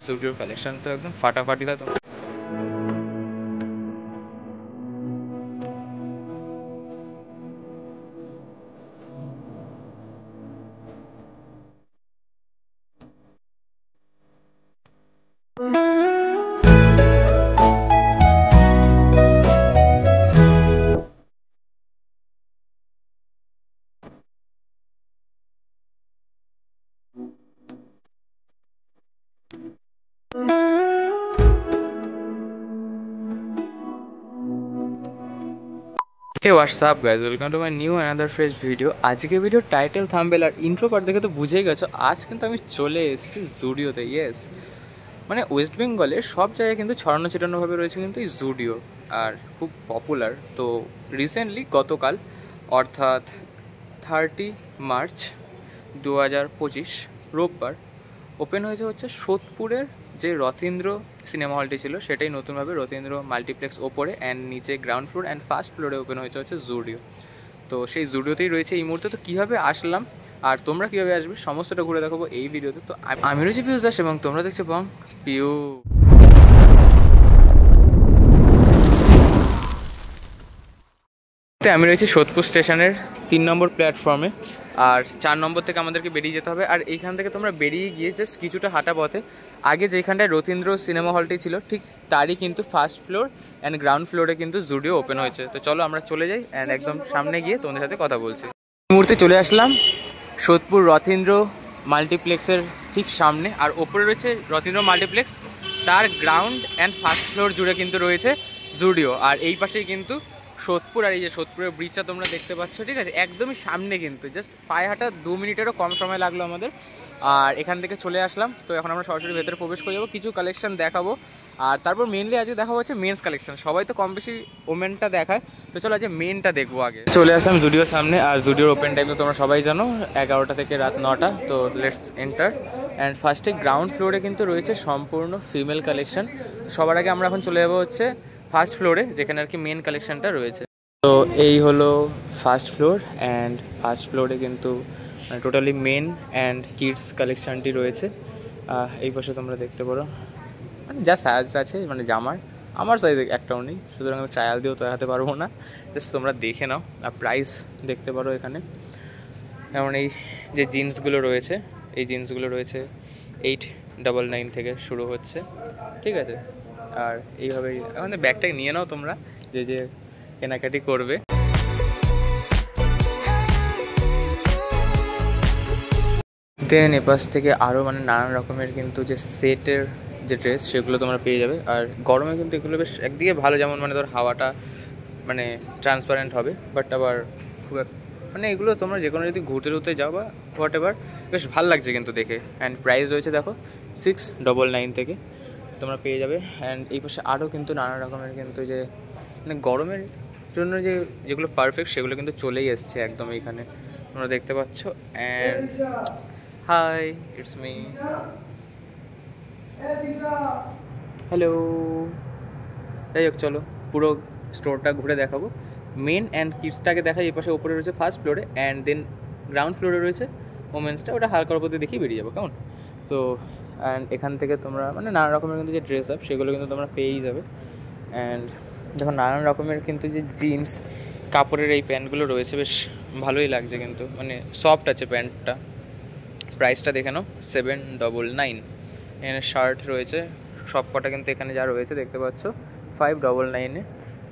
জুডিওর collection তো একদম ফাটাফাটি হয়। Hey, what's up guys, welcome to my new another fresh video। আজকে ভিডিও টাইটেল থাম্বনেল আর ইন্ট্রো পার্ট দেখে তো বুঝেই গেছো আজ কিন্তু আমি চলে এসেছি জুডিওতে। ইয়েস, মানে ওয়েস্ট বেঙ্গলে সব জায়গায় কিন্তু ছড়ানো ছিটানোভাবে রয়েছে কিন্তু এই জুডিও, আর খুব পপুলার। তো রিসেন্টলি গতকাল অর্থাৎ 30 মার্চ 2025 রোববার ওপেন হয়েছে হচ্ছে সোদপুরের যে রথীন্দ্র সিনেমা হলটি ছিল সেটাই নতুনভাবে রথীন্দ্র মাল্টিপ্লেক্স ওপরে অ্যান্ড নিচে গ্রাউন্ড ফ্লোর অ্যান্ড ফার্স্ট ফ্লোরে ওপেন হয়েছে হচ্ছে জুডিও। তো সেই জুডিওতেই রয়েছে এই মুহূর্তে। তো কীভাবে আসলাম আর তোমরা কীভাবে আসবে সমস্তটা ঘুরে দেখাবো এই ভিডিওতে। তো আমি রয়েছি পিউষ দাস এবং তোমরা দেখছো বং পিউ। আমি রয়েছি সোদপুর স্টেশনের 3 নম্বর প্ল্যাটফর্মে, আর 4 নম্বর থেকে আমাদেরকে বেরিয়ে যেতে হবে। আর এইখান থেকে তোমরা বেরিয়ে গিয়ে জাস্ট কিছুটা হাঁটা পথে আগে যেখানটায় রথীন্দ্র সিনেমা হলটি ছিল ঠিক তারই কিন্তু ফার্স্ট ফ্লোর অ্যান্ড গ্রাউন্ড ফ্লোরে কিন্তু জুডিও ওপেন হয়েছে। তো চলো আমরা চলে যাই অ্যান্ড একদম সামনে গিয়ে তোমাদের সাথে কথা বলছি। এই মুহূর্তে চলে আসলাম সোদপুর রথীন্দ্র মাল্টিপ্লেক্সের ঠিক সামনে, আর ওপরে রয়েছে রথীন্দ্র মাল্টিপ্লেক্স, তার গ্রাউন্ড অ্যান্ড ফার্স্ট ফ্লোর জুড়ে কিন্তু রয়েছে জুডিও। আর এই পাশেই কিন্তু সোদপুর, আর এই যে সোদপুরের ব্রিজটা তোমরা দেখতে পাচ্ছ, ঠিক আছে, একদমই সামনে কিন্তু জাস্ট পায়ে হাঁটা 2 মিনিটেরও কম সময় লাগলো আমাদের। আর এখান থেকে চলে আসলাম। তো এখন আমরা সরাসরি ভেতরে প্রবেশ করে যাবো, কিছু কালেকশন দেখাবো, আর তারপর মেনলি আজকে দেখাবো হচ্ছে মেন্স কালেকশন। সবাই তো কম বেশি ওমেনটা দেখায়, তো চলো আজকে মেনটা দেখবো আগে। চলে আসলাম জুডিওর সামনে, আর জুডিওর ওপেন টাইম তো তোমরা সবাই জানো 11টা থেকে রাত 9টা। তো লেটস এন্টার। অ্যান্ড ফার্স্টে গ্রাউন্ড ফ্লোরে কিন্তু রয়েছে সম্পূর্ণ ফিমেল কালেকশন। সবার আগে আমরা এখন চলে যাবো হচ্ছে ফার্স্ট ফ্লোরে, যেখানে আর কি মেন কালেকশনটা রয়েছে। তো এই হলো ফার্স্ট ফ্লোর, অ্যান্ড ফার্স্ট ফ্লোরে কিন্তু টোটালি মেন অ্যান্ড কিডস কালেকশানটি রয়েছে। এই পাশে তোমরা দেখতে পারো মানে যা সাইজ আছে মানে জামার, আমার সাইজ একটাও নেই, সুতরাং আমি ট্রায়াল দিয়েও তো দেখাতে পারবো না, জাস্ট তোমরা দেখে নাও। আর প্রাইস দেখতে পারো এখানে, যেমন এই যে জিন্সগুলো রয়েছে, এই জিন্সগুলো রয়েছে 899 থেকে শুরু হচ্ছে, ঠিক আছে। আর এইভাবেই আমাদের ব্যাগটাকে নিয়ে নাও তোমরা যে যে কেনাকাটি করবে। দেন এপাশ থেকে আরও মানে নানান রকমের কিন্তু যে সেটের যে ড্রেস সেগুলো তোমরা পেয়ে যাবে। আর গরমে কিন্তু এগুলো বেশ একদিকে ভালো, যেমন মানে ধর হাওয়াটা মানে ট্রান্সপারেন্ট হবে, বাট আবার খুব মানে এগুলো তোমরা যে কোনো যদি ঘুরতে টুরতে যাও বা হোয়াট এভার বেশ ভালো লাগছে কিন্তু দেখে। অ্যান্ড প্রাইস রয়েছে দেখো 699 থেকে তোমরা পেয়ে যাবে। অ্যান্ড এই পাশে আরও কিন্তু নানা রকমের কিন্তু যে মানে গরমের জন্য যেগুলো পারফেক্ট সেগুলো কিন্তু চলেই এসছে একদম এইখানে তোমরা দেখতে পাচ্ছ। And hi, it's me, hello. যাই হোক চলো পুরো স্টোরটা ঘুরে দেখাবো। মেন অ্যান্ড কিডসটাকে দেখাই, এই পাশে ওপরে রয়েছে ফার্স্ট ফ্লোরে, অ্যান্ড দেন গ্রাউন্ড ফ্লোরে রয়েছে ওমেন্সটা, ওটা হালকার উপর দেখিয়ে বেরিয়ে যাবো কেমন। তো অ্যান্ড এখান থেকে তোমরা মানে নানা রকমের কিন্তু যে ড্রেস আপ সেগুলো কিন্তু তোমরা পেয়েই যাবে। অ্যান্ড দেখো নানান রকমের কিন্তু যে জিন্স কাপড়ের এই প্যান্টগুলো রয়েছে, বেশ ভালোই লাগছে কিন্তু, মানে সফট আছে প্যান্টটা। প্রাইসটা দেখে নাও 799। এখানে শার্ট রয়েছে সব কটা কিন্তু এখানে যা রয়েছে দেখতে পাচ্ছ 599-এ।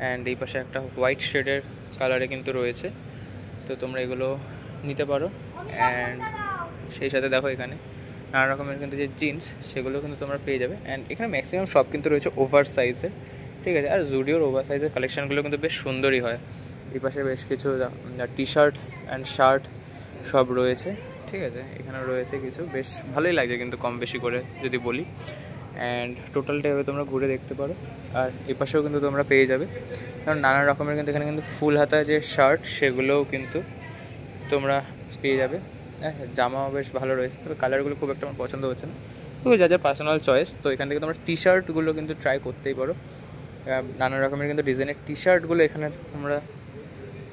অ্যান্ড এই পাশে একটা হোয়াইট শেডের কালারে কিন্তু রয়েছে, তো তোমরা এগুলো নিতে পারো। অ্যান্ড সেই সাথে দেখো এখানে নানা রকমের কিন্তু যে জিন্স সেগুলো কিন্তু তোমরা পেয়ে যাবে। অ্যান্ড এখানে ম্যাক্সিমাম সব কিন্তু রয়েছে ওভার সাইজের, ঠিক আছে। আর জুডিওর ওভার সাইজের কালেকশানগুলো কিন্তু বেশ সুন্দরই হয়। এই পাশে বেশ কিছু টি শার্ট অ্যান্ড শার্ট সব রয়েছে, ঠিক আছে। এখানেও রয়েছে কিছু, বেশ ভালোই লাগছে কিন্তু কম বেশি করে যদি বলি। অ্যান্ড টোটালটা এভাবে তোমরা ঘুরে দেখতে পারো। আর এ পাশেও কিন্তু তোমরা পেয়ে যাবে, কারণ নানা রকমের কিন্তু এখানে কিন্তু ফুল হাতা যে শার্ট সেগুলোও কিন্তু তোমরা পেয়ে যাবে। হ্যাঁ, জামাও বেশ ভালো রয়েছে, তবে কালারগুলো খুব একটা আমার পছন্দ হচ্ছে না, তবে যা যা পার্সোনাল চয়েস। তো এখান থেকে তোমরা টি শার্টগুলো কিন্তু ট্রাই করতেই পারো। নানা রকমের কিন্তু ডিজাইনের টি শার্টগুলো এখানে তোমরা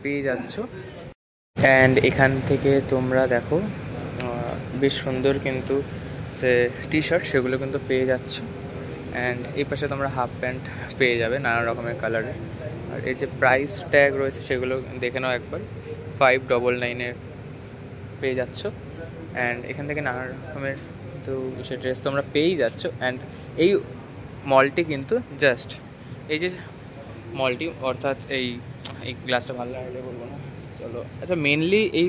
পেয়ে যাচ্ছ। অ্যান্ড এখান থেকে তোমরা দেখো বেশ সুন্দর কিন্তু যে টি শার্ট সেগুলো কিন্তু পেয়ে যাচ্ছ। অ্যান্ড এই পাশে তোমরা হাফ প্যান্ট পেয়ে যাবে নানা রকমের কালারের। আর এর যে প্রাইস ট্যাগ রয়েছে সেগুলো দেখে নাও একবার, 599 পেয়ে যাচ্ছ। অ্যান্ড এখান থেকে নানা রকমের কিন্তু সে ড্রেস তোমরা পেয়েই যাচ্ছ। অ্যান্ড এই মলটি কিন্তু জাস্ট এই যে মলটি অর্থাৎ এই গ্লাসটা ভালো লাগলে বলবো না, চলো আচ্ছা, মেনলি এই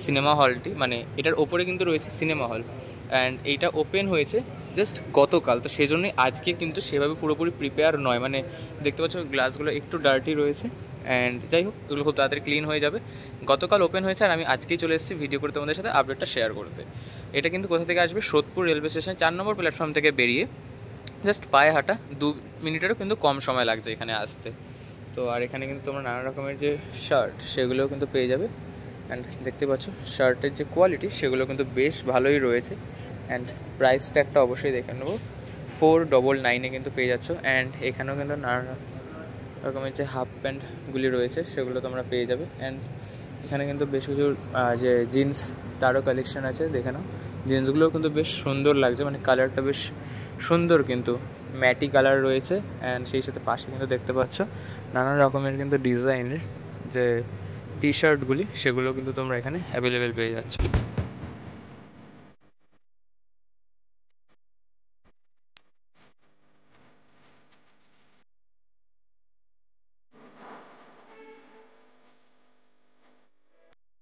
সিনেমা হলটি মানে এটার ওপরে কিন্তু রয়েছে সিনেমা হল। অ্যান্ড এইটা ওপেন হয়েছে জাস্ট গতকাল, তো সেই জন্যই আজকে কিন্তু সেভাবে পুরোপুরি প্রিপেয়ার নয়। মানে দেখতে পাচ্ছ গ্লাসগুলো একটু ডার্টি রয়েছে। অ্যান্ড যাই হোক, এগুলো খুব তাড়াতাড়ি ক্লিন হয়ে যাবে। গতকাল ওপেন হয়েছে আর আমি আজকেই চলে এসেছি ভিডিও করে তোমাদের সাথে আপডেটটা শেয়ার করতে। এটা কিন্তু কোথা থেকে আসবে, সোদপুর রেলওয়ে স্টেশন 4 নম্বর প্ল্যাটফর্ম থেকে বেরিয়ে জাস্ট পায়ে হাঁটা 2 মিনিটেরও কিন্তু কম সময় লাগছে এখানে আসতে। তো আর এখানে কিন্তু তোমরা নানা রকমের যে শার্ট সেগুলোও কিন্তু পেয়ে যাবে। অ্যান্ড দেখতে পাচ্ছ শার্টের যে কোয়ালিটি সেগুলো কিন্তু বেশ ভালোই রয়েছে। অ্যান্ড প্রাইস ট্যাগটা অবশ্যই দেখে নেবো, 499 কিন্তু পেয়ে যাচ্ছ। অ্যান্ড এখানেও কিন্তু নানা রকমের যে হাফ প্যান্টগুলি রয়েছে সেগুলো তোমরা পেয়ে যাবে। অ্যান্ড এখানে কিন্তু বেশ কিছু যে জিন্স তারও কালেকশন আছে, দেখে নাও। জিন্সগুলোও কিন্তু বেশ সুন্দর লাগছে, মানে কালারটা বেশ সুন্দর, কিন্তু ম্যাটি কালার রয়েছে। অ্যান্ড সেই সাথে পাশে কিন্তু দেখতে পাচ্ছ নানা রকমের কিন্তু ডিজাইনের যে টি শার্টগুলি সেগুলো কিন্তু তোমরা এখানে অ্যাভেলেবেল পেয়ে যাচ্ছ।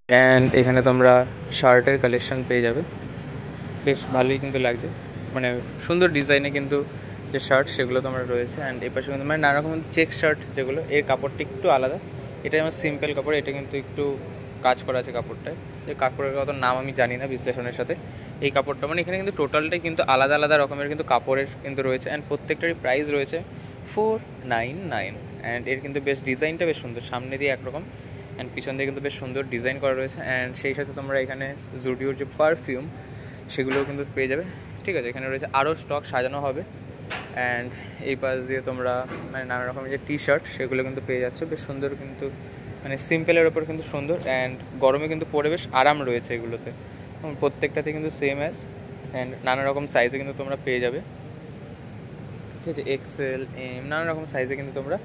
অ্যান্ড এখানে তোমরা শার্টের কালেকশন পেয়ে যাবে, বেশ ভালোই কিন্তু লাগছে, মানে সুন্দর ডিজাইনে কিন্তু যে শার্ট সেগুলো তোমরা রয়েছে। অ্যান্ড এই পাশে কিন্তু মানে নানা রকমের চেক শার্ট যেগুলো, এর কাপড়টা একটু আলাদা। এটা আমার সিম্পল কাপড়, এটা কিন্তু একটু কাজ করা আছে কাপড়টায়। যে কাপড়ের কত নাম আমি জানি না বিশ্লেষণের সাথে। এই কাপড়টা মানে এখানে কিন্তু টোটালটাই কিন্তু আলাদা আলাদা রকমের কিন্তু কাপড়ের কিন্তু রয়েছে। অ্যান্ড প্রত্যেকটারই প্রাইস রয়েছে 499। অ্যান্ড এর কিন্তু বেশ ডিজাইনটা বেশ সুন্দর, সামনে দিয়ে একরকম অ্যান্ড পিছন দিয়ে কিন্তু বেশ সুন্দর ডিজাইন করা রয়েছে। অ্যান্ড সেই সাথে তোমরা এখানে জুডিওর যে পারফিউম সেগুলোও কিন্তু পেয়ে যাবে। ঠিক আছে, এখানে রয়েছে আরও স্টক সাজানো হবে। অ্যান্ড এই পাশ দিয়ে তোমরা মানে নানা রকমের যে টি শার্ট সেগুলো কিন্তু পেয়ে যাচ্ছ, বেশ সুন্দর কিন্তু মানে সিম্পলের ওপর কিন্তু সুন্দর। অ্যান্ড গরমে কিন্তু পরে বেশ আরাম রয়েছে এগুলোতে, প্রত্যেকটাতে কিন্তু সেম অ্যাজ। অ্যান্ড নানা রকম সাইজে কিন্তু তোমরা পেয়ে যাবে, ঠিক আছে, এক্সেল, এম, নানা রকম সাইজে কিন্তু তোমরা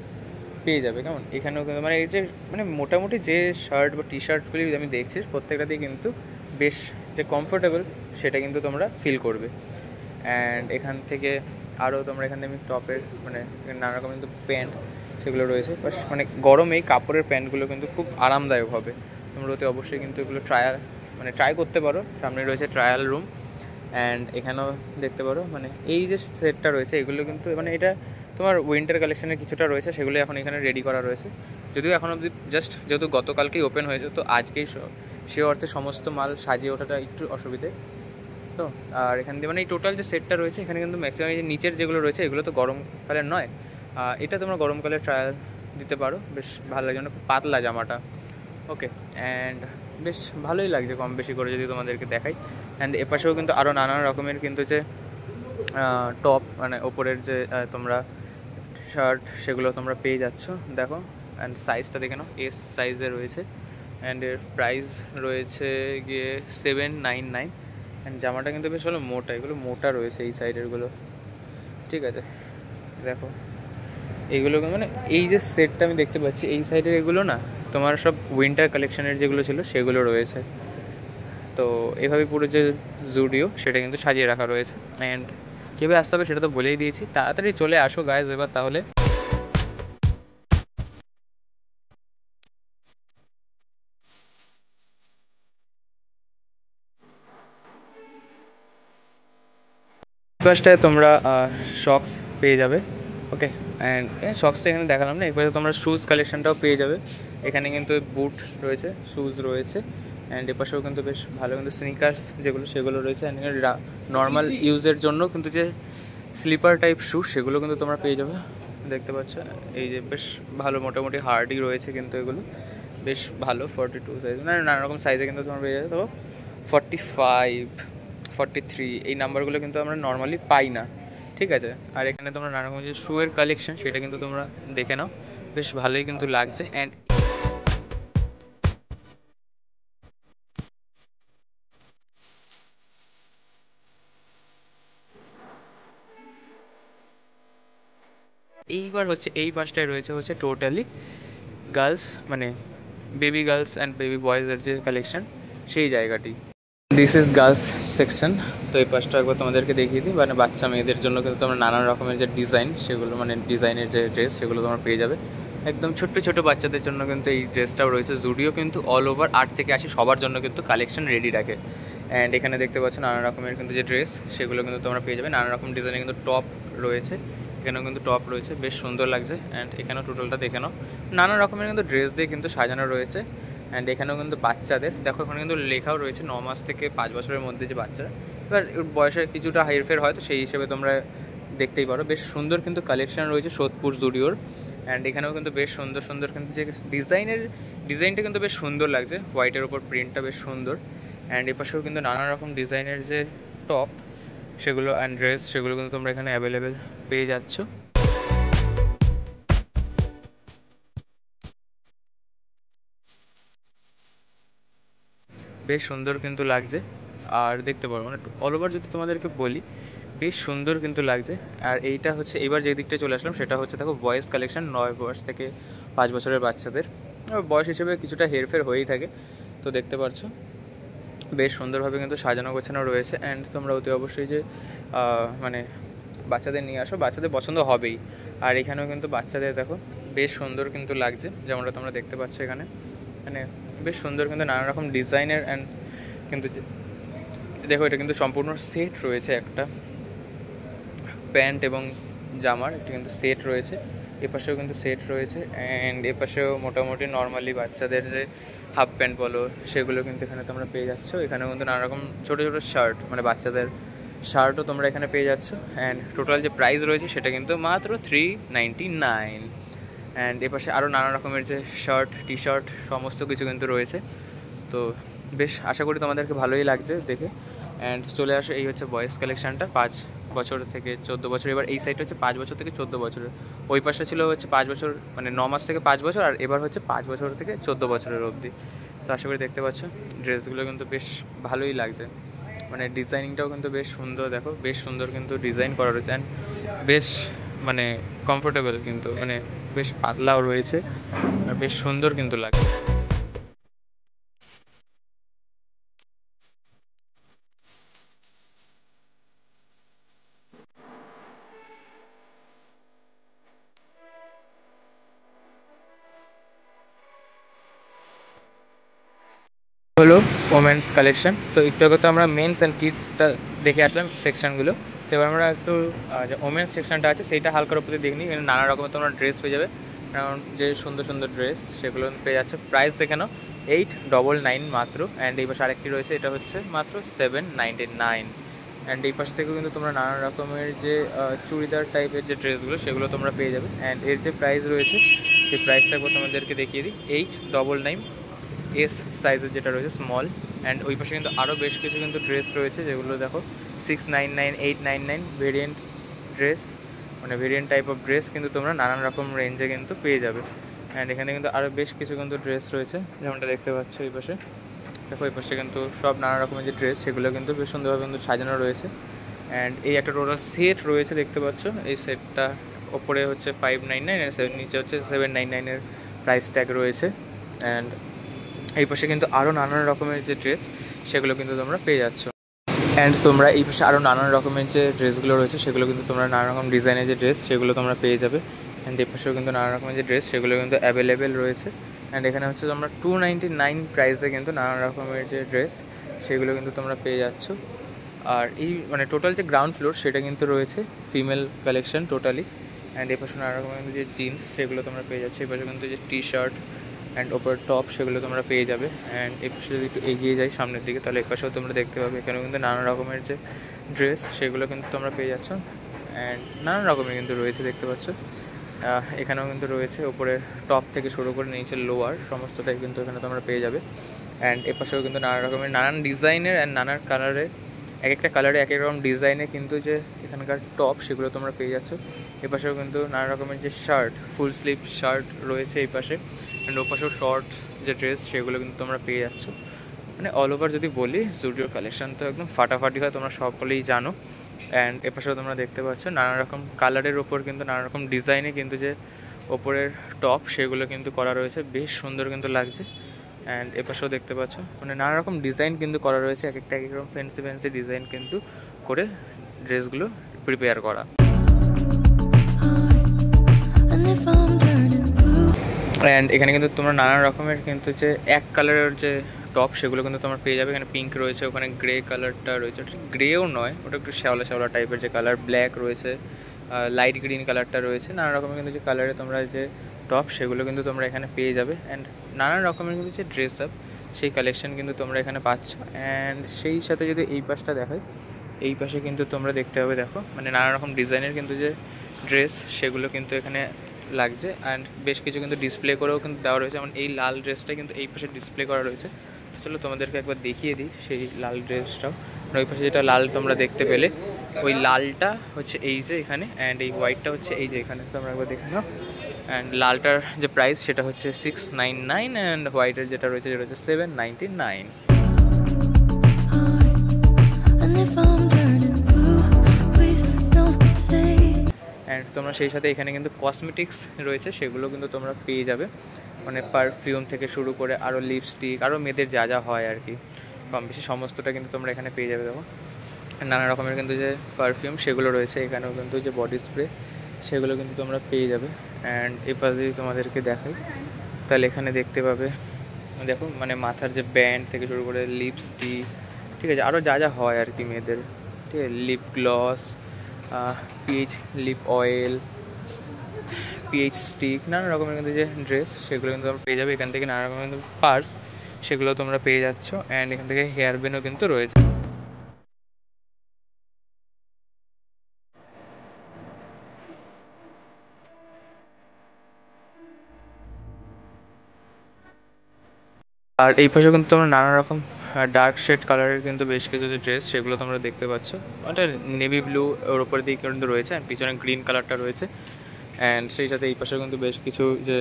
পেয়ে যাবে। কেমন এখানেও কিন্তু মানে এই যে মানে মোটামুটি যে শার্ট বা টি শার্টগুলি আমি দেখছি প্রত্যেকটাতেই কিন্তু বেশ যে কমফোর্টেবল সেটা কিন্তু তোমরা ফিল করবে। অ্যান্ড এখান থেকে আরও তোমরা এখান থেকে টপের মানে নানা রকম কিন্তু প্যান্ট সেগুলো রয়েছে। বাস মানে গরমে এই কাপড়ের প্যান্টগুলো কিন্তু খুব আরামদায়ক হবে। তোমরা ওতে অবশ্যই কিন্তু এগুলো ট্রাই করতে পারো। সামনে রয়েছে ট্রায়াল রুম। অ্যান্ড এখানেও দেখতে পারো মানে এই যে সেটটা রয়েছে এগুলো কিন্তু মানে এটা তোমার উইন্টার কালেকশনের কিছুটা রয়েছে, সেগুলো এখন এখানে রেডি করা রয়েছে। যদিও এখন অবধি জাস্ট যেহেতু গতকালকেই ওপেন হয়েছে, তো আজকেই সে অর্থে সমস্ত মাল সাজিয়ে ওঠাটা একটু অসুবিধে। তো আর এখান দিয়ে মানে এই টোটাল যে সেটটা রয়েছে এখানে কিন্তু ম্যাক্সিমাম এই যে নিচের যেগুলো রয়েছে এগুলো তো গরমকালের নয়, এটা তোমরা গরমকালের ট্রায়াল দিতে পারো, বেশ ভালো লাগে, মানে পাতলা জামাটা। ওকে, অ্যান্ড বেশ ভালোই লাগছে কম বেশি করে যদি তোমাদেরকে দেখাই। অ্যান্ড এপাশেও কিন্তু আরও নানান রকমের কিন্তু যে টপ মানে ওপরের যে তোমরা শার্ট সেগুলো তোমরা পেয়ে যাচ্ছ, দেখো। অ্যান্ড সাইজটা দেখে নাও, এস সাইজে রয়েছে। অ্যান্ড এর প্রাইস রয়েছে গিয়ে 799। অ্যান্ড জামাটা কিন্তু বেশ ভালো মোটা, এগুলো মোটা রয়েছে এই সাইডেরগুলো, ঠিক আছে। দেখো এইগুলো মানে এই যে সেটটা আমি দেখতে পাচ্ছি এই সাইডের এগুলো না তোমার সব উইন্টার কালেকশনের যেগুলো ছিল সেগুলো রয়েছে। তো এভাবে পুরো যে জুডিও সেটা কিন্তু সাজিয়ে রাখা রয়েছে। অ্যান্ড কীভাবে আসতে হবে সেটা তো বলেই দিয়েছি, তাড়াতাড়ি চলে আসো গাইজ এবার তাহলে। ফার্স্টে তোমরা শক্স পেয়ে যাবে। ওকে, অ্যান্ড শক্সটা এখানে দেখালাম না, এরপরে তোমরা শ্যুজ কালেকশনটাও পেয়ে যাবে। এখানে কিন্তু বুট রয়েছে, শ্যুজ রয়েছে। অ্যান্ড এপাশেও কিন্তু বেশ ভালো কিন্তু স্নিকার্স যেগুলো সেগুলো রয়েছে। অ্যান্ড এখানে নর্মাল ইউজের জন্য কিন্তু যে স্লিপার টাইপ শ্যু সেগুলো কিন্তু তোমরা পেয়ে যাবে। দেখতে পাচ্ছ এই যে বেশ ভালো মোটামুটি হার্ডই রয়েছে কিন্তু এগুলো বেশ ভালো। 42 সাইজ মানে নানা রকম সাইজে কিন্তু তোমরা পেয়ে যাবে। তো 45, 43 এই নাম্বারগুলো কিন্তু আমরা নর্মালি পাই না, ঠিক আছে। আর এখানে তোমরা নানা রকম যে শুয়ের কালেকশন সেটা কিন্তু তোমরা দেখে নাও, বেশ ভালোই কিন্তু লাগছে। অ্যান্ড এইবার হচ্ছে এই পাশটায় রয়েছে হচ্ছে টোটালি গার্লস, মানে বেবি গার্লস অ্যান্ড বেবি বয়েজের যে কালেকশন, সেই জায়গাটি। This is girls section. তো এই পাশটা একবার তোমাদেরকে দেখিয়ে দিই, মানে বাচ্চা মেয়েদের জন্য কিন্তু তোমরা নানান রকমের যে ডিজাইন, সেগুলো মানে ডিজাইনের যে ড্রেস, সেগুলো তোমরা পেয়ে যাবে। একদম ছোট্ট ছোট বাচ্চাদের জন্য কিন্তু এই ড্রেসটাও রয়েছে। জুডিও কিন্তু অল ওভার 8 থেকে 80 সবার জন্য কিন্তু কালেকশন রেডি রাখে। অ্যান্ড এখানে দেখতে পাচ্ছ নানা রকমের কিন্তু যে ড্রেস, সেগুলো কিন্তু তোমরা পেয়ে যাবে। নানা রকম ডিজাইনের কিন্তু টপ রয়েছে, এখানেও কিন্তু টপ রয়েছে, বেশ সুন্দর লাগছে। অ্যান্ড এখানেও টোটালটা দেখে নাও, নানা রকমের কিন্তু ড্রেস দিয়ে কিন্তু সাজানো রয়েছে। অ্যান্ড এখানেও কিন্তু বাচ্চাদের দেখো, এখানে কিন্তু লেখাও রয়েছে 9 মাস থেকে 5 বছরের মধ্যে যে বাচ্চারা, এবার বয়সের কিছুটা হেরফের হয়, তো সেই হিসেবে তোমরা দেখতেই পারো। বেশ সুন্দর কিন্তু কালেকশন রয়েছে সোদপুর জুডিওর। অ্যান্ড এখানেও কিন্তু বেশ সুন্দর সুন্দর কিন্তু যে ডিজাইনটা কিন্তু বেশ সুন্দর লাগছে, হোয়াইটের ওপর প্রিন্টটা বেশ সুন্দর। অ্যান্ড এপাশেও কিন্তু নানা রকম ডিজাইনের যে টপ, সেগুলো অ্যান্ড ড্রেস, সেগুলো কিন্তু তোমরা এখানে অ্যাভেলেবেল পেয়ে যাচ্ছ। বেশ সুন্দর কিন্তু লাগছে। আর দেখতে পারো মানে অল ওভার যদি তোমাদেরকে বলি, বেশ সুন্দর কিন্তু লাগছে। আর এইটা হচ্ছে এবার যে দিকটা চলে আসলাম, সেটা হচ্ছে দেখো বয়েজ কালেকশন, 9 বয়স থেকে 5 বছরের বাচ্চাদের। বয়স হিসেবে কিছুটা হেরফের হয়েই থাকে, তো দেখতে পাচ্ছ বেশ সুন্দরভাবে কিন্তু সাজানো গোছানো রয়েছে। অ্যান্ড তোমরা অতি অবশ্যই যে মানে বাচ্চাদের নিয়ে আসো, বাচ্চাদের পছন্দ হবেই। আর এখানেও কিন্তু বাচ্চাদের দেখো বেশ সুন্দর কিন্তু লাগছে, যেমনটা তোমরা দেখতে পাচ্ছ এখানে, মানে বেশ সুন্দর কিন্তু নানা রকম ডিজাইনের। অ্যান্ড কিন্তু দেখো এটা কিন্তু সম্পূর্ণ সেট রয়েছে, একটা প্যান্ট এবং জামার এটা কিন্তু সেট রয়েছে। এপাশেও কিন্তু সেট রয়েছে। অ্যান্ড এপাশেও মোটামুটি নর্মালি বাচ্চাদের যে হাফ প্যান্ট বলো, সেগুলো কিন্তু এখানে তোমরা পেয়ে যাচ্ছ। এখানেও কিন্তু নানা রকম ছোটো ছোটো শার্ট, মানে বাচ্চাদের শার্টও তোমরা এখানে পেয়ে যাচ্ছ। অ্যান্ড টোটাল যে প্রাইস রয়েছে সেটা কিন্তু মাত্র 399। অ্যান্ড এপাশে আরও নানা রকমের যে শার্ট, টি শার্ট সমস্ত কিছু কিন্তু রয়েছে। তো বেশ আশা করি তোমাদেরকে ভালোই লাগছে দেখে। অ্যান্ড চলে আসে এই হচ্ছে বয়েজ কালেকশানটা, 5 বছর থেকে 14 বছর। এবার এই সাইডটা হচ্ছে 5 বছর থেকে 14 বছরের, ওই পাশে ছিল হচ্ছে 5 বছর, মানে 9 মাস থেকে 5 বছর, আর এবার হচ্ছে 5 বছর থেকে 14 বছরের অবধি। তো আশা করি দেখতে পাচ্ছ ড্রেসগুলো কিন্তু বেশ ভালোই লাগছে, মানে ডিজাইনিংটাও কিন্তু বেশ সুন্দর। দেখো বেশ সুন্দর কিন্তু ডিজাইন করা রয়েছে। অ্যান্ড বেশ মানে কমফোর্টেবল কিন্তু, মানে বেশ পাতলাও রয়েছে, আর বেশ সুন্দর কিন্তু লাগে। হলো ওমেন্স কালেকশন। তো একটু আগে তো আমরা মেন্স অ্যান্ড কিডসটা দেখে আসলাম সেকশনগুলো। তো এবার আমরা একটু যে ওমেন্স সেকশনটা আছে সেইটা হালকার উপরে দেখে নিই। এখানে নানা রকমের তোমরা ড্রেস পেয়ে যাবে, কারণ যে সুন্দর সুন্দর ড্রেস সেগুলো পেয়ে যাচ্ছে। প্রাইস দেখে নাও 899 মাত্র। অ্যান্ড এই পাশে আরেকটি রয়েছে, এটা হচ্ছে মাত্র 799। অ্যান্ড এই পাশ থেকেও কিন্তু তোমরা নানা রকমের যে চুড়িদার টাইপের যে ড্রেসগুলো, সেগুলো তোমরা পেয়ে যাবে। অ্যান্ড এর যে প্রাইস রয়েছে, সেই প্রাইসটা তোমাদেরকে দেখিয়ে দিই, 899 এস সাইজের যেটা রয়েছে স্মল। অ্যান্ড ওই পাশে কিন্তু আরও বেশ কিছু কিন্তু ড্রেস রয়েছে, যেগুলো দেখো 699, 899 ভেরিয়েন্ট ড্রেস, মানে ভেরিয়েন্ট টাইপ অফ ড্রেস কিন্তু তোমরা নানান রকম রেঞ্জে কিন্তু পেয়ে যাবে। অ্যান্ড এখানে কিন্তু আরও বেশ কিছু কিন্তু ড্রেস রয়েছে, যেমনটা দেখতে পাচ্ছ এই পাশে। দেখো এই পাশে কিন্তু সব নানা রকমের যে ড্রেস, সেগুলো কিন্তু বেশ সুন্দরভাবে কিন্তু সাজানো রয়েছে। অ্যান্ড এই একটা টোটাল সেট রয়েছে দেখতে পাচ্ছ, এই সেটটা ওপরে হচ্ছে 599 আর নিচে হচ্ছে 799 প্রাইস ট্যাগ রয়েছে। অ্যান্ড এই পাশে কিন্তু আরও নানান রকমের যে ড্রেস, সেগুলো কিন্তু তোমরা পেয়ে যাচ্ছ। অ্যান্ড তোমরা এই পাশে আরও নানান রকমের যে ড্রেসগুলো রয়েছে, সেগুলো কিন্তু তোমরা নানা রকম ডিজাইনের যে ড্রেস, সেগুলো তোমরা পেয়ে যাবে। অ্যান্ড এই পাশেও কিন্তু নানা রকমের যে ড্রেস, সেগুলো কিন্তু অ্যাভেলেবেল রয়েছে। অ্যান্ড এখানে হচ্ছে তোমরা 299 প্রাইসে কিন্তু নানা রকমের যে ড্রেস, সেগুলো কিন্তু তোমরা পেয়ে যাচ্ছ। আর এই মানে টোটাল যে গ্রাউন্ড ফ্লোর, সেটা কিন্তু রয়েছে ফিমেল কালেকশন টোটালি। অ্যান্ড এই পাশে নানা রকমের যে জিন্স, সেগুলো তোমরা পেয়ে যাচ্ছ। এই পাশে কিন্তু যে টি শার্ট অ্যান্ড ওপর টপ, সেগুলো তোমরা পেয়ে যাবে। অ্যান্ড এই পাশে যদি একটু এগিয়ে যাই সামনের দিকে, তাহলে এই পাশেও তোমরা দেখতে পাবে এখানেও কিন্তু নানা রকমের যে ড্রেস, সেগুলো কিন্তু তোমরা পেয়ে যাচ্ছ। অ্যান্ড নানান রকমের কিন্তু রয়েছে দেখতে পাচ্ছ। এখানেও কিন্তু রয়েছে ওপরে টপ থেকে শুরু করে নিচে লোয়ার সমস্তটাই কিন্তু এখানে তোমরা পেয়ে যাবে। অ্যান্ড এ পাশেও কিন্তু নানা রকমের নানান ডিজাইনের অ্যান্ড নানান কালারের, এক একটা কালারে এক এক রকম ডিজাইনে কিন্তু যে এখানকার টপ, সেগুলো তোমরা পেয়ে যাচ্ছ। এ পাশেও কিন্তু নানা রকমের যে শার্ট, ফুল স্লিভ শার্ট রয়েছে এই পাশে। অ্যান্ড ও পাশেও শর্ট যে ড্রেস, সেগুলো কিন্তু তোমরা পেয়ে যাচ্ছ। মানে অল ওভার যদি বলি, জুডিওর কালেকশন তো একদম ফাটাফাটি হয়, তোমরা সকলেই জানো। অ্যান্ড এপাশেও তোমরা দেখতে পাচ্ছ নানা রকম কালারের ওপর কিন্তু নানা রকম ডিজাইনে কিন্তু যে ওপরের টপ সেগুলো কিন্তু করা রয়েছে, বেশ সুন্দর কিন্তু লাগছে। অ্যান্ড এপাশেও দেখতে পাচ্ছ মানে নানা রকম ডিজাইন কিন্তু করা রয়েছে, এক একটা এক এক রকম ফ্যান্সি ফ্যান্সি ডিজাইন কিন্তু করে ড্রেসগুলো প্রিপেয়ার করা। অ্যান্ড এখানে কিন্তু তোমরা নানা রকমের কিন্তু যে এক কালারের যে টপ সেগুলো কিন্তু তোমরা পেয়ে যাবে। এখানে পিঙ্ক রয়েছে, ওখানে গ্রে কালারটা রয়েছে, গ্রেও নয়, ওটা একটু শ্যাওলা শ্যাওলা টাইপের যে কালার, ব্ল্যাক রয়েছে, লাইট গ্রিন কালারটা রয়েছে, নানা রকমের কিন্তু যে কালারে তোমরা যে টপ সেগুলো কিন্তু তোমরা এখানে পেয়ে যাবে। অ্যান্ড নানা রকমের কিন্তু যে ড্রেস আপ সেই কালেকশন কিন্তু তোমরা এখানে পাচ্ছ। অ্যান্ড সেই সাথে যদি এই পাশটা দেখায়, এই পাশে কিন্তু তোমরা দেখতে পাবে, দেখো মানে নানা রকম ডিজাইনের কিন্তু যে ড্রেস সেগুলো কিন্তু এখানে লাগছে। অ্যান্ড বেশ কিছু কিন্তু ডিসপ্লে করেও কিন্তু দেওয়া রয়েছে, যেমন এই লাল ড্রেসটা কিন্তু এই পাশে ডিসপ্লে করা রয়েছে। তো চলো তোমাদেরকে একবার দেখিয়ে দিই সেই লাল ড্রেসটাও। ওই পাশে যেটা লাল তোমরা দেখতে পেলে, ওই লালটা হচ্ছে এই যে এখানে, অ্যান্ড এই হোয়াইটটা হচ্ছে এই যে এখানে, তোমরা একবার দেখে নাও। অ্যান্ড লালটার যে প্রাইস সেটা হচ্ছে 699, অ্যান্ড হোয়াইটের যেটা রয়েছে সেটা হচ্ছে 799। অ্যান্ড তোমরা সেই সাথে এখানে কিন্তু কসমেটিক্স রয়েছে, সেগুলো কিন্তু তোমরা পেয়ে যাবে, মানে পারফিউম থেকে শুরু করে আরও লিপস্টিক, আরও মেয়েদের যা যা হয় আর কি কম বেশি সমস্তটা কিন্তু তোমরা এখানে পেয়ে যাবে। দেখো নানা রকমের কিন্তু যে পারফিউম সেগুলো রয়েছে, এখানেও কিন্তু যে বডি স্প্রে সেগুলো কিন্তু তোমরা পেয়ে যাবে। অ্যান্ড এবার যদি তোমাদেরকে দেখাই তাহলে এখানে দেখতে পাবে, দেখো মানে মাথার যে ব্যান্ড থেকে শুরু করে লিপস্টিক, ঠিক আছে, আরও যা যা হয় আর কি মেয়েদের, ঠিক আছে, lip gloss, pH lip oil, pH stick, নানা রকমের কিন্তু যে ড্রেস সেগুলো কিন্তু তোমরা পেয়ে যাবে। এখান থেকে নানা রকমের কিন্তু পার্স সেগুলো তোমরা পেয়ে যাচ্ছ। অ্যান্ড এখান থেকে হেয়ার ব্যান্ডও কিন্তু রয়েছে। আর এই পাশে কিন্তু তোমরা নানা রকম ডার্ক শেড কালারের কিন্তু বেশ কিছু যে ড্রেস সেগুলো তোমরা দেখতে পাচ্ছ। ওটা নেভি ব্লু ওর ওপর দিয়ে কিন্তু রয়েছে, অ্যান্ড পিছনে গ্রিন কালারটা রয়েছে। অ্যান্ড সেই সাথে এই পাশে কিন্তু বেশ কিছু যে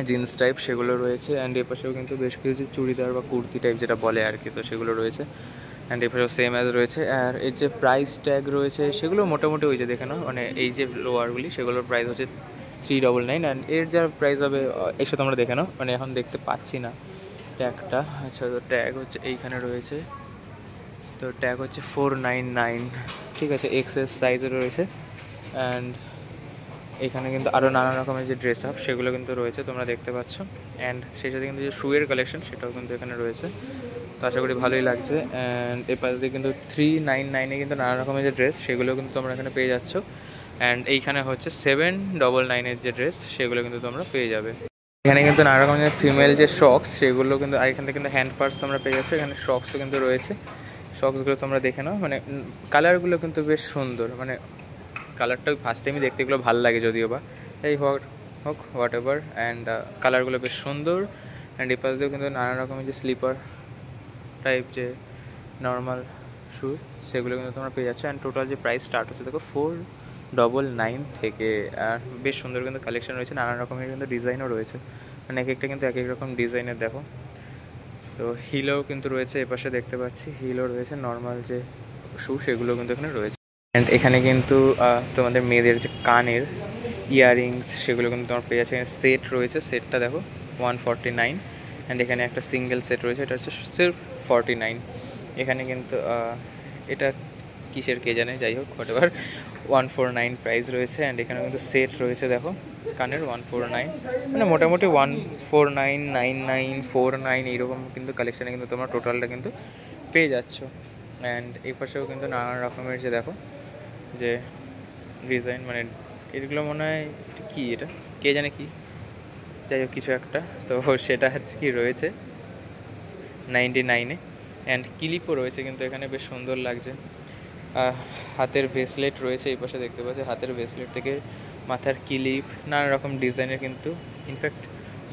জিন্স টাইপ সেগুলো রয়েছে। অ্যান্ড এই পাশেও কিন্তু বেশ কিছু চুড়িদার বা কুর্তি টাইপ যেটা বলে আর কি, তো সেগুলো রয়েছে। অ্যান্ড এই পাশেও সেম অ্যাজ রয়েছে। আর এর যে প্রাইস ট্যাগ রয়েছে সেগুলো মোটামুটি ওই যে দেখে নাও, মানে এই যে লোয়ারগুলি সেগুলোর প্রাইস হচ্ছে 399। অ্যান্ড এর যা প্রাইস হবে এসে তোমরা দেখে নাও, মানে এখন দেখতে পাচ্ছি না ট্যাগটা। আচ্ছা, তো ট্যাগ হচ্ছে এইখানে রয়েছে, তো ট্যাগ হচ্ছে 499, ঠিক আছে, এক্সএস সাইজে রয়েছে। অ্যান্ড এখানে কিন্তু আরও নানা রকমের যে ড্রেস আপ সেগুলো কিন্তু রয়েছে তোমরা দেখতে পাচ্ছ। অ্যান্ড সেই সাথে কিন্তু যে শুয়ের কালেকশন সেটাও কিন্তু এখানে রয়েছে, তো আশা করি ভালোই লাগছে। অ্যান্ড এর পাশে দিয়ে কিন্তু 399 কিন্তু নানা রকমের যে ড্রেস সেগুলো কিন্তু তোমরা এখানে পেয়ে যাচ্ছ। অ্যান্ড এইখানে হচ্ছে 799 যে ড্রেস সেগুলো কিন্তু তোমরা পেয়ে যাবে। এখানে কিন্তু নানা রকমের ফিমেল যে শক্স সেগুলো কিন্তু, আর এখান থেকে কিন্তু হ্যান্ড পার্স তোমরা পেয়ে যাচ্ছ। এখানে শক্সও কিন্তু রয়েছে, শক্সগুলো তোমরা দেখে নাও, মানে কালারগুলো কিন্তু বেশ সুন্দর, মানে কালারটা ফার্স্ট টাইমই দেখতে এগুলো ভালো লাগে যদিও বা, এই হোক হোয়াট এভার। অ্যান্ড কালারগুলো বেশ সুন্দর। অ্যান্ড এ পাশ দিয়েও কিন্তু নানা রকমের যে স্লিপার টাইপ যে নর্মাল শ্যুজ সেগুলো কিন্তু তোমরা পেয়ে যাচ্ছ। অ্যান্ড টোটাল যে প্রাইস স্টার্ট হচ্ছে দেখো 499 থেকে। আর বেশ সুন্দর কিন্তু কালেকশন রয়েছে, নানা রকমের কিন্তু ডিজাইনও রয়েছে, মানে এক একটা কিন্তু এক এক রকম ডিজাইনের। দেখো তো হিলও কিন্তু রয়েছে, এপাশে দেখতে পাচ্ছি হিলও রয়েছে, নর্মাল যে শু সেগুলো কিন্তু এখানে রয়েছে। অ্যান্ড এখানে কিন্তু তোমাদের মেয়েদের যে কানের ইয়াররিংস সেগুলো কিন্তু তোমার পেয়ে যাচ্ছে। এখানে সেট রয়েছে, সেটটা দেখো 149। অ্যান্ড এখানে একটা সিঙ্গেল সেট রয়েছে, এটা হচ্ছে সির্ফ 49। এখানে কিন্তু এটা কিসের কে জানে, যাই হোক হোয়াট এভার, 149 প্রাইস রয়েছে। অ্যান্ড এখানে কিন্তু সেট রয়েছে দেখো কানের 149, মানে মোটামুটি 149, 99, 49 এইরকম কিন্তু কালেকশানে কিন্তু তোমরা টোটালটা কিন্তু পেয়ে যাচ্ছ। অ্যান্ড এই পাশেও কিন্তু নানা রকমের যে দেখো যে ডিজাইন, মানে এগুলো মনে হয় কী, এটা কে জানে কি, যাই হোক কিছু একটা, তো সেটা হচ্ছে কি রয়েছে 99-এ। অ্যান্ড ক্লিপও রয়েছে কিন্তু এখানে, বেশ সুন্দর লাগছে। হাতের ব্রেসলেট রয়েছে, এই পাশে দেখতে পাচ্ছি হাতের ব্রেসলেট থেকে মাথার ক্লিপ, নানা রকম ডিজাইনের কিন্তু ইনফ্যাক্ট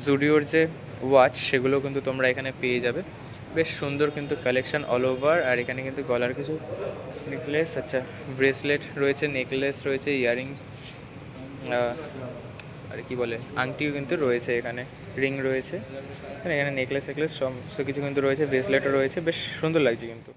জুডিওর যে ওয়াচ সেগুলো কিন্তু তোমরা এখানে পেয়ে যাবে। বেশ সুন্দর কিন্তু কালেকশন অল ওভার। আর এখানে কিন্তু গলার কিছু নেকলেস, আচ্ছা ব্রেসলেট রয়েছে, নেকলেস রয়েছে, ইয়ারিং, আর কি বলে আংটিও কিন্তু রয়েছে, এখানে রিং রয়েছে, এখানে নেকলেস সমস্ত কিছু কিন্তু রয়েছে, ব্রেসলেটও রয়েছে, বেশ সুন্দর লাগছে কিন্তু।